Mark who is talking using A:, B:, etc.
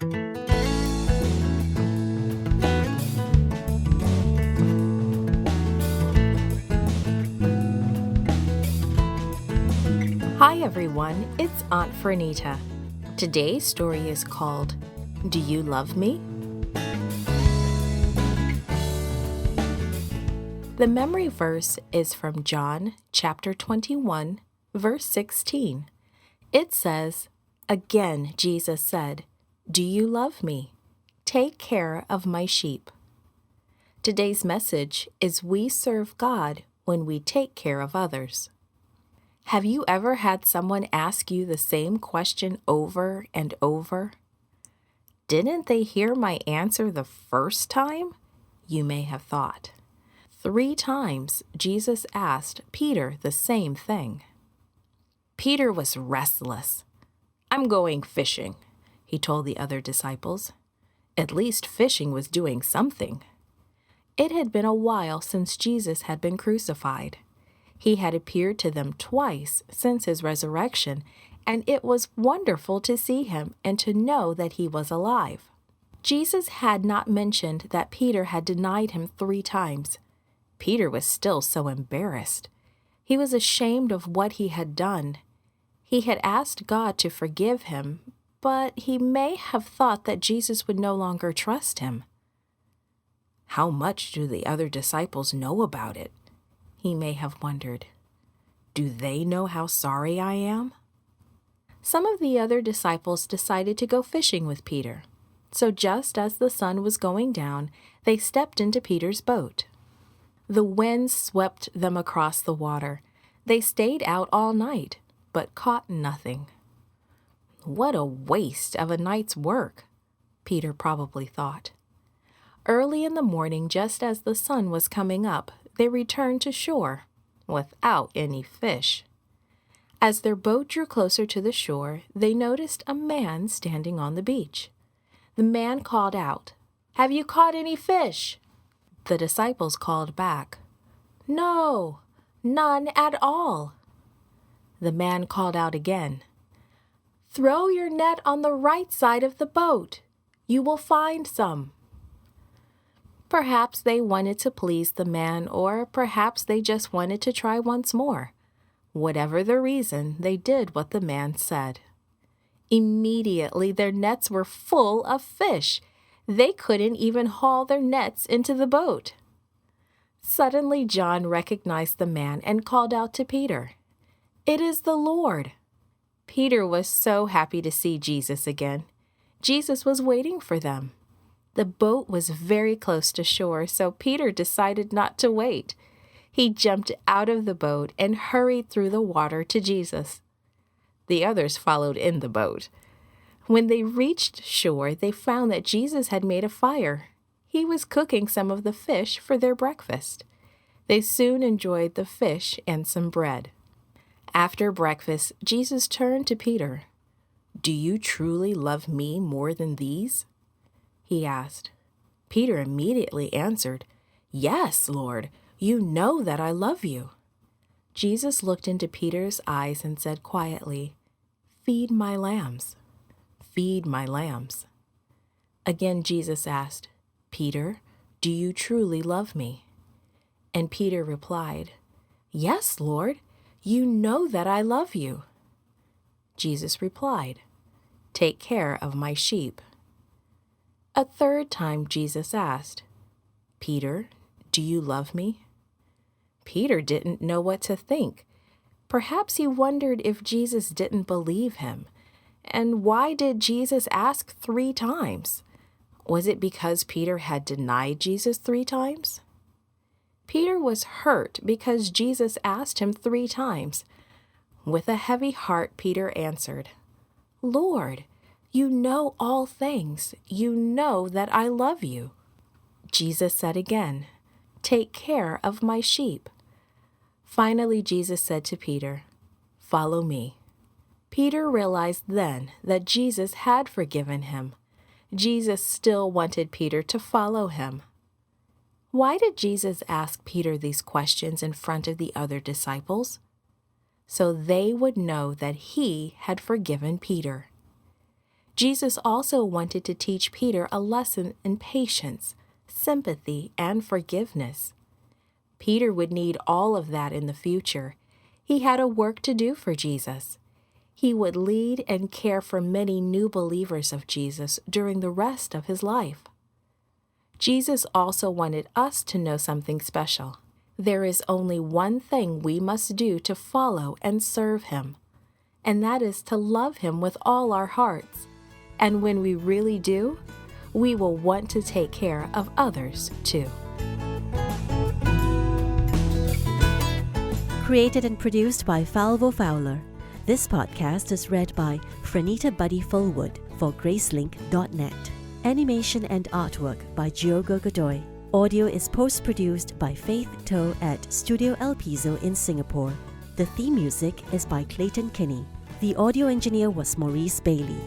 A: Hi everyone, it's Aunt Fernita. Today's story is called Do You Love Me? The memory verse is from John chapter 21, verse 16. It says, "Again Jesus said, 'Do you love me? Take care of my sheep.'" Today's message is we serve God when we take care of others. Have you ever had someone ask you the same question over and over? Didn't they hear my answer the first time? You may have thought. 3 times Jesus asked Peter the same thing. Peter was restless. "I'm going fishing," he told the other disciples. At least fishing was doing something. It had been a while since Jesus had been crucified. He had appeared to them twice since his resurrection, and it was wonderful to see him and to know that he was alive. Jesus had not mentioned that Peter had denied him 3 times. Peter was still so embarrassed. He was ashamed of what he had done. He had asked God to forgive him, but he may have thought that Jesus would no longer trust him. How much do the other disciples know about it? He may have wondered. Do they know how sorry I am? Some of the other disciples decided to go fishing with Peter. So just as the sun was going down, they stepped into Peter's boat. The wind swept them across the water. They stayed out all night, but caught nothing. What a waste of a night's work, Peter probably thought. Early in the morning, just as the sun was coming up, they returned to shore without any fish. As their boat drew closer to the shore, they noticed a man standing on the beach. The man called out, "Have you caught any fish?" The disciples called back, "No, none at all." The man called out again, "Throw your net on the right side of the boat. You will find some." Perhaps they wanted to please the man, or perhaps they just wanted to try once more. Whatever the reason, they did what the man said. Immediately, their nets were full of fish. They couldn't even haul their nets into the boat. Suddenly, John recognized the man and called out to Peter, "It is the Lord." Peter was so happy to see Jesus again. Jesus was waiting for them. The boat was very close to shore, so Peter decided not to wait. He jumped out of the boat and hurried through the water to Jesus. The others followed in the boat. When they reached shore, they found that Jesus had made a fire. He was cooking some of the fish for their breakfast. They soon enjoyed the fish and some bread. After breakfast, Jesus turned to Peter. "Do you truly love me more than these?" he asked. Peter immediately answered, "Yes, Lord, you know that I love you." Jesus looked into Peter's eyes and said quietly, "Feed my lambs. Feed my lambs." Again Jesus asked, "Peter, do you truly love me?" And Peter replied, "Yes, Lord, you know that I love you." Jesus replied, "Take care of my sheep." A 3rd time Jesus asked, "Peter, do you love me?" Peter didn't know what to think. Perhaps he wondered if Jesus didn't believe him. And why did Jesus ask 3 times? Was it because Peter had denied Jesus 3 times? Peter was hurt because Jesus asked him 3 times. With a heavy heart, Peter answered, "Lord, you know all things. You know that I love you." Jesus said again, "Take care of my sheep." Finally, Jesus said to Peter, "Follow me." Peter realized then that Jesus had forgiven him. Jesus still wanted Peter to follow him. Why did Jesus ask Peter these questions in front of the other disciples? So they would know that he had forgiven Peter. Jesus also wanted to teach Peter a lesson in patience, sympathy, and forgiveness. Peter would need all of that in the future. He had a work to do for Jesus. He would lead and care for many new believers of Jesus during the rest of his life. Jesus also wanted us to know something special. There is only one thing we must do to follow and serve him, and that is to love him with all our hearts. And when we really do, we will want to take care of others too.
B: Created and produced by Falvo Fowler. This podcast is read by Franita Buddy Fullwood for Gracelink.net. Animation and artwork by Giogo Godoy. Audio is post-produced by Faith To at Studio El Piso in Singapore. The theme music is by Clayton Kinney. The audio engineer was Maurice Bailey.